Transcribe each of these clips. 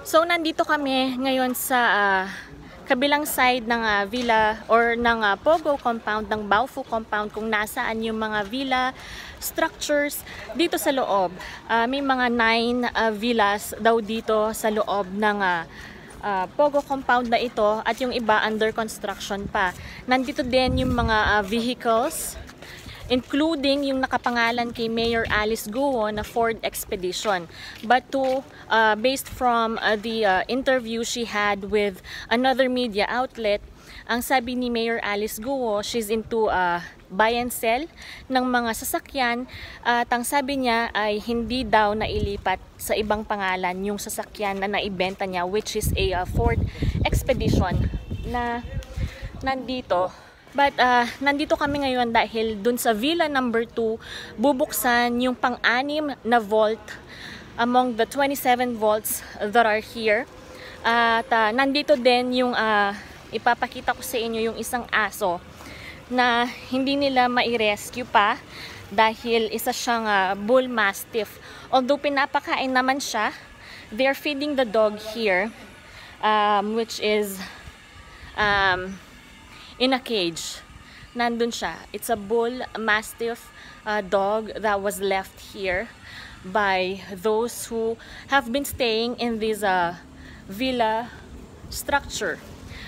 So nandito kami ngayon sa kabilang side ng villa or ng Pogo compound, ng Baofu compound, kung nasaan yung mga villa structures dito sa loob. May mga 9 villas daw dito sa loob ng Pogo compound na ito, at yung iba under construction pa. Nandito din yung mga vehicles, including yung nakapangalan kay Mayor Alice Guo na Ford Expedition. But based from the interview she had with another media outlet, ang sabi ni Mayor Alice Guo, she's into buy and sell ng mga sasakyan, at ang sabi niya ay hindi daw nailipat sa ibang pangalan yung sasakyan na naibenta niya, which is a Ford Expedition na nandito. But nandito kami ngayon dahil dun sa Villa number 2, bubuksan yung pang-anim na vault among the 27 vaults that are here. At nandito din yung ipapakita ko sa inyo, yung isang aso na hindi nila mai-rescue pa dahil isa siyang bull mastiff. Although pinapakain naman siya, they're feeding the dog here, which is in a cage. Nandun siya. It's a bull mastiff dog that was left here by those who have been staying in this villa structure.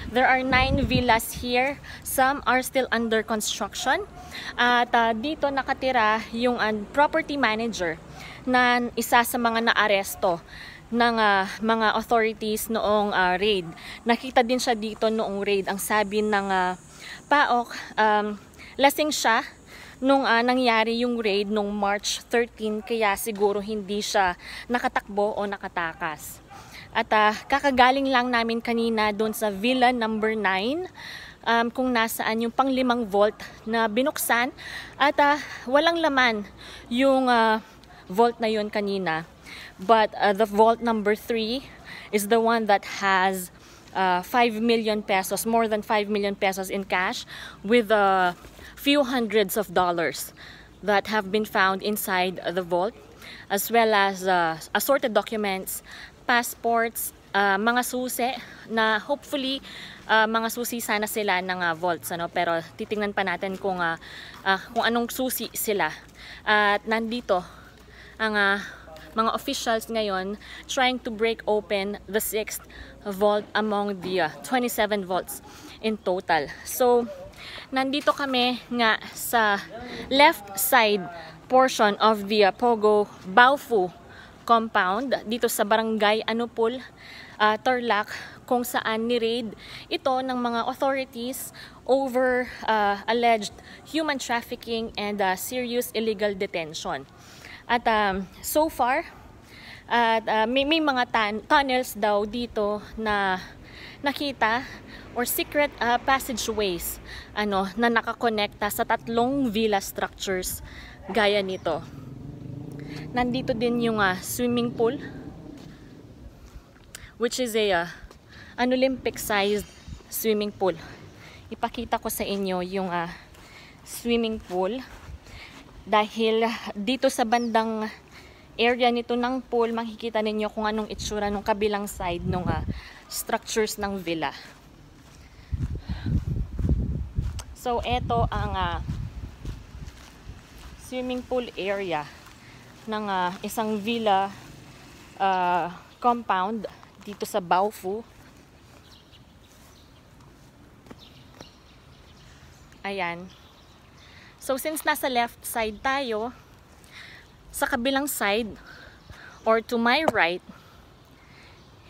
There are 9 villas here. Some are still under construction. At dito nakatira yung property manager na isa sa mga naaresto ng mga authorities noong raid. Nakita din siya dito noong raid. Ang sabi ng PAOK, lasing siya nung nangyari yung raid nung March 13, kaya siguro hindi siya nakatakbo o nakatakas. At kakagaling lang namin kanina doon sa Villa number 9, kung nasaan yung pang-5 vault na binuksan, at walang laman yung vault na yun kanina. But the vault number 3 is the one that has 5 million pesos, more than 5 million pesos in cash, with a few hundreds of dollars that have been found inside the vault, as well as assorted documents, passports, mga susi na hopefully mga susi sana sila ng vaults, ano? Pero titingnan pa natin kung anong susi sila. At nandito ang mga officials ngayon trying to break open the 6th vault among the 27 vaults in total. So, nandito kami nga sa left side portion of the Pogo Baofu compound, dito sa Barangay Anupul, Tarlac, kung saan ni-raid ito ng mga authorities over alleged human trafficking and serious illegal detention. At so far, may mga tunnels daw dito na nakita, or secret passageways na nakakonekta sa 3 villa structures gaya nito. Nandito din yung swimming pool, which is an Olympic-sized swimming pool. Ipakita ko sa inyo yung swimming pool. Dahil dito sa bandang area nito ng pool, makikita ninyo kung anong itsura ng kabilang side ng structures ng villa. So, ito ang swimming pool area ng isang villa compound dito sa Baofu. Ayan. So, since nasa left side tayo, sa kabilang side, or to my right,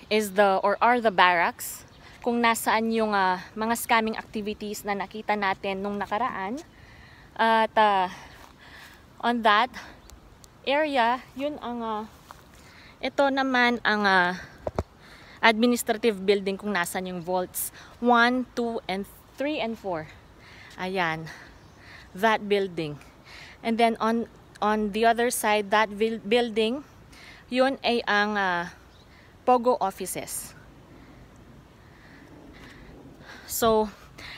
are the barracks, kung nasaan yung mga scamming activities na nakita natin nung nakaraan. At on that area, yun ang ito naman ang administrative building kung nasan yung vaults 1, 2, and 3, and 4. Ayan, that building. And then on the other side, that building, yun ay ang Pogo offices. So,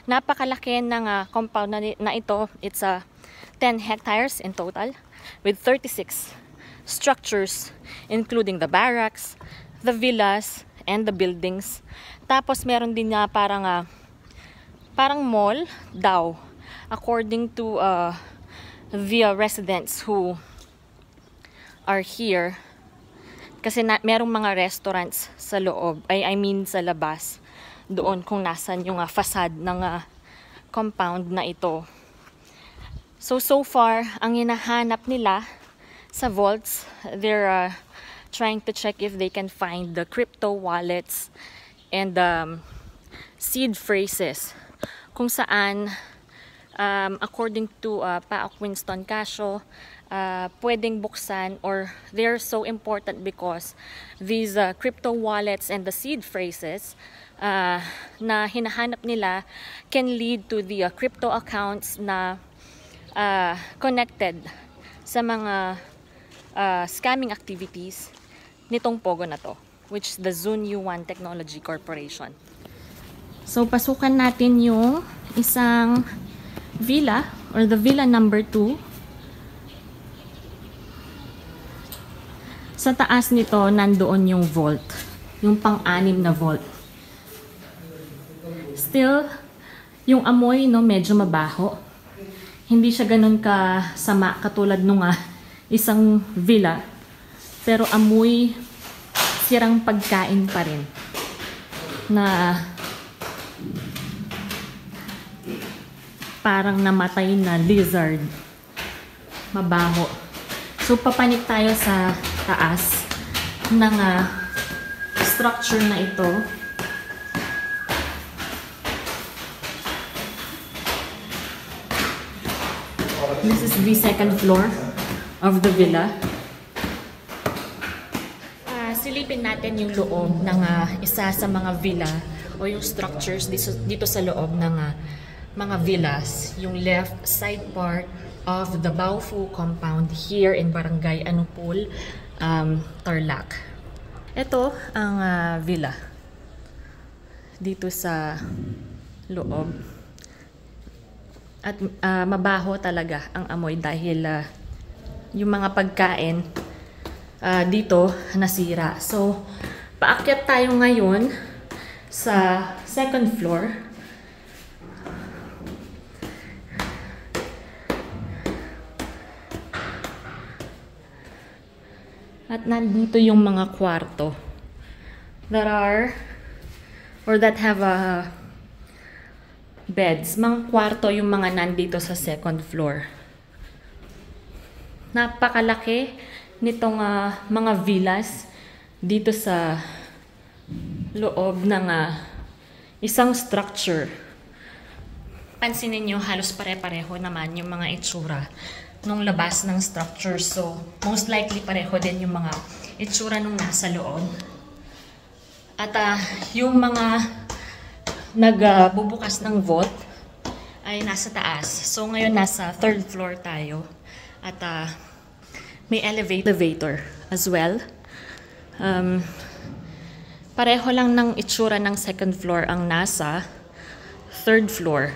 napakalaki ng compound na ito. It's 10 hectares in total, with 36 structures, including the barracks, the villas, and the buildings. Tapos meron din na parang mall daw, according to the residents who are here. Kasi merong mga restaurants sa loob, I mean sa labas, doon kung nasan yung facade ng compound na ito. So far, ang hinahanap nila sa vaults, they're trying to check if they can find the crypto wallets and seed phrases kung saan according to Paok Winston Casio, pwedeng buksan, or they're so important because these crypto wallets and the seed phrases na hinahanap nila can lead to the crypto accounts na connected sa mga scamming activities nitong Pogo na to, which is the Zun Yuan Technology Corporation. So pasukan natin yung isang villa, or the villa number 2. Sa taas nito nandoon yung vault, yung pang-anim na vault. Still, yung amoy medyo mabaho. Hindi siya ganun kasama katulad nung isang villa, pero amoy sirang pagkain pa rin na parang namatay na lizard. Mabaho. So papanik tayo sa taas ng structure na ito. This is the second floor of the villa. Silipin natin yung loob ng isa sa mga villa o yung structures dito sa loob ng mga villas. Yung left side part of the Baofu compound here in Barangay Anupul, Tarlac. Ito ang villa dito sa loob. At mabaho talaga ang amoy dahil yung mga pagkain dito nasira. So, paakyat tayo ngayon sa second floor. At nandito yung mga kwarto that have beds. Mga kwarto yung mga nandito sa second floor. Napakalaki nitong mga villas dito sa loob ng isang structure. Pansinin nyo, halos pare-pareho naman yung mga itsura nung labas ng structure. So, most likely pareho din yung mga itsura nung nasa loob. At yung mga nagbubukas ng vault ay nasa taas. So ngayon nasa third floor tayo. At may elevator as well. Pareho lang ng itsura ng second floor ang nasa third floor.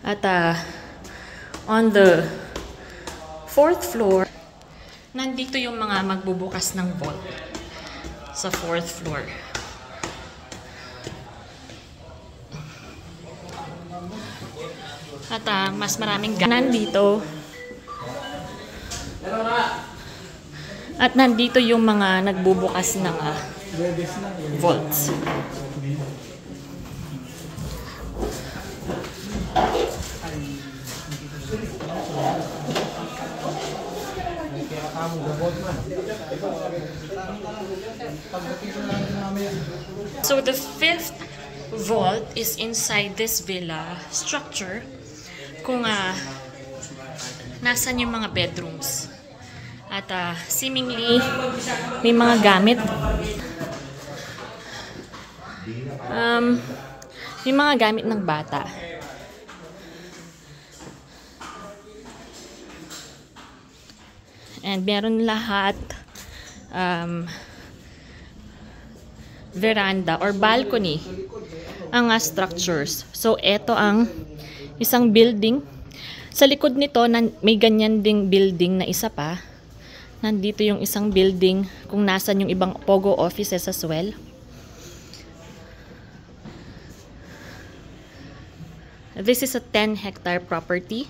At on the fourth floor, nandito yung mga magbubukas ng vault sa fourth floor. At mas maraming nandito. At nandito yung mga nagbubukas ng vaults. So the fifth vault is inside this villa structure. Kung nasan yung mga bedrooms. At seemingly may mga gamit. May mga gamit ng bata. And meron lahat veranda or balcony ang structures. So ito ang isang building. Sa likod nito may ganyan ding building na isa pa. Nandito yung isang building kung nasan yung ibang Pogo offices as well. This is a 10-hectare property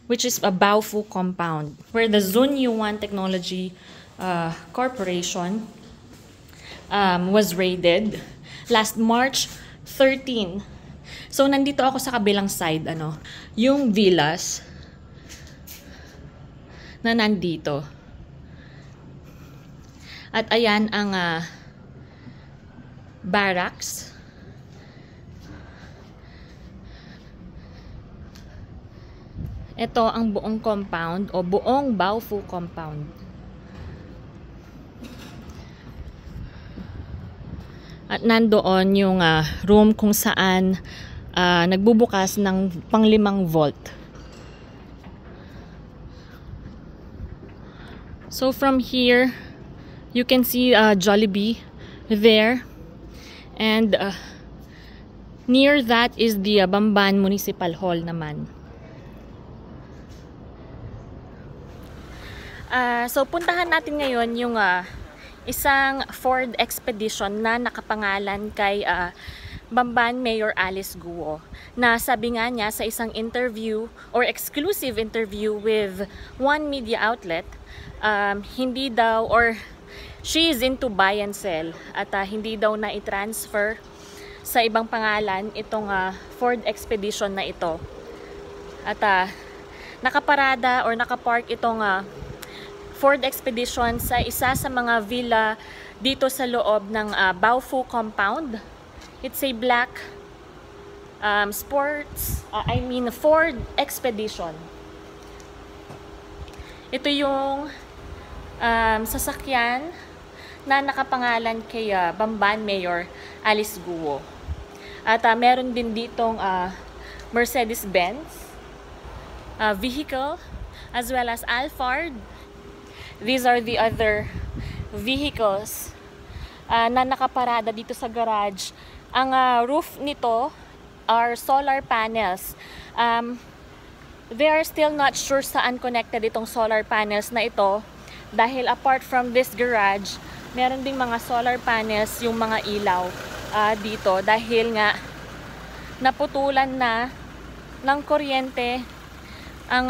which is a Baofu compound where the Zone Yuan Technology Corporation was raided last March 13. So nandito ako sa kabilang side, yung villas na nandito. At ayan ang barracks. Ito ang buong compound o buong Baofu compound. At nandoon yung room kung saan nagbubukas ng pang-5 vault. So from here, you can see Jollibee there. And near that is the Bamban Municipal Hall naman. So puntahan natin ngayon yung isang Ford Expedition na nakapangalan kay Bamban Mayor Alice Guo, na sabi nga niya sa isang interview or exclusive interview with one media outlet, hindi daw, or she is into buy and sell, at hindi daw na i-transfer sa ibang pangalan itong Ford Expedition na ito. At nakaparada or nakapark itong Ford Expedition sa isa sa mga villa dito sa loob ng Baofu compound. It's a black Ford Expedition. Ito yung sasakyan na nakapangalan kay Bamban Mayor Alice Guo. At meron din ditong Mercedes-Benz vehicle as well as Alphard. These are the other vehicles na nakaparada dito sa garage. Ang roof nito are solar panels. They are still not sure saan connected itong solar panels na ito, dahil apart from this garage, meron ding mga solar panels yung mga ilaw dito, dahil nga naputulan na ng kuryente ang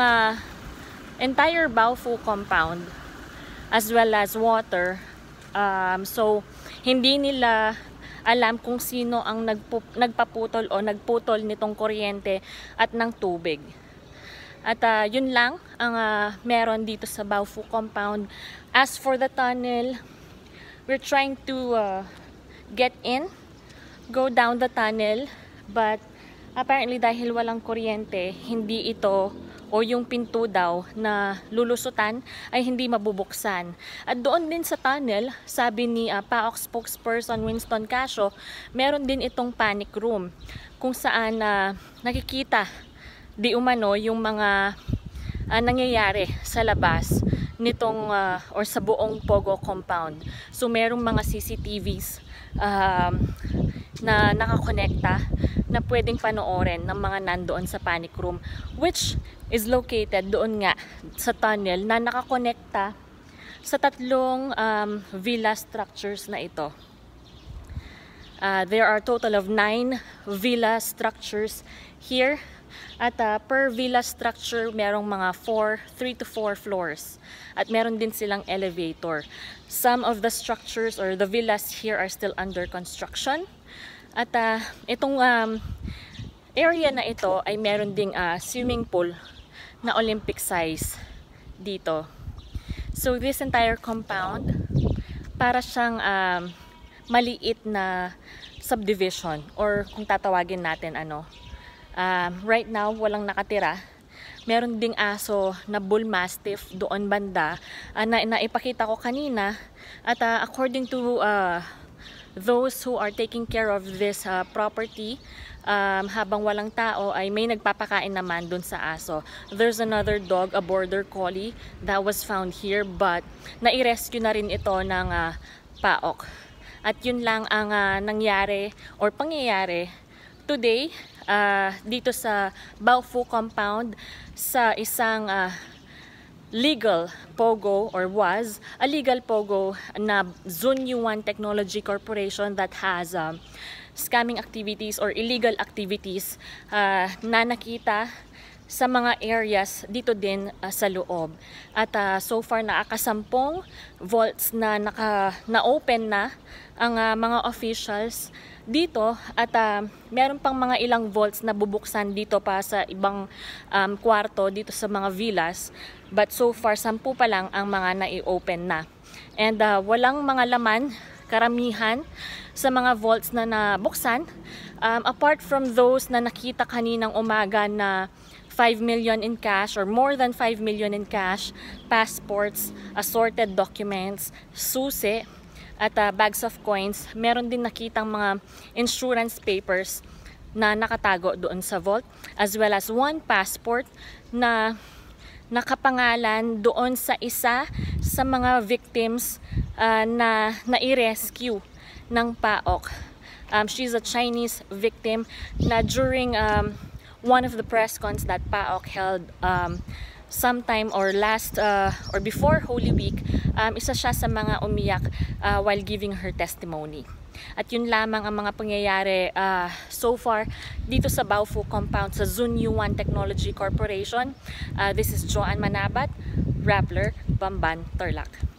entire Baofu compound as well as water. So hindi nila alam kung sino ang nagpaputol o nagputol nitong kuryente at ng tubig. At yun lang ang meron dito sa Baofu compound. As for the tunnel, we're trying to get in, go down the tunnel, but apparently dahil walang kuryente, hindi ito o yung pinto daw na lulusutan ay hindi mabubuksan. At doon din sa tunnel, sabi ni PAOK spokesperson Winston Casio, meron din itong panic room kung saan nakikita di umano yung mga nangyayari sa labas nitong or sa buong Pogo compound. So merong mga CCTVs na nakakonekta na pwedeng panoorin ng mga nandoon sa panic room, which is located doon nga sa tunnel na nakakonekta sa 3 villa structures na ito. There are a total of 9 villa structures here. At per villa structure, merong mga 3 to 4 floors. At meron din silang elevator. Some of the structures or the villas here are still under construction. At itong area na ito ay meron ding swimming pool na Olympic size dito. So this entire compound, para siyang maliit na subdivision, or kung tatawagin natin right now walang nakatira. Meron ding aso na bull mastiff doon banda na ipakita ko kanina. At according to those who are taking care of this property, habang walang tao ay may nagpapakain naman dun sa aso. There's another dog, a border collie, that was found here, but nai-rescue na rin ito ng PAOK. At yun lang ang nangyari or pangyayari today, dito sa Baofu compound, sa isang legal POGO, or was a legal POGO na Zunyuan Technology Corporation that has scamming activities or illegal activities na nakita sa mga areas dito din sa loob. At so far nakakasampung vaults na na-open na ang mga officials dito, at meron pang mga ilang vaults na bubuksan dito pa sa ibang kwarto dito sa mga villas, but so far 10 pa lang ang mga nai-open na. And walang mga laman karamihan sa mga vaults na nabuksan, apart from those na nakita kaninang umaga na 5 million in cash or more than 5 million in cash, passports, assorted documents, susi, at bags of coins. Meron din nakitang mga insurance papers na nakatago doon sa vault, as well as one passport na nakapangalan doon sa isa sa mga victims na nai-rescue ng PAOK. She's a Chinese victim na during one of the press cons that PAOK held sometime or or before Holy Week, isa siya sa mga umiyak while giving her testimony. At yun lamang ang mga pangyayari so far dito sa Baofu compound sa Zunyuan Technology Corporation. This is Joanne Manabat, Rappler, Bamban, Tarlac.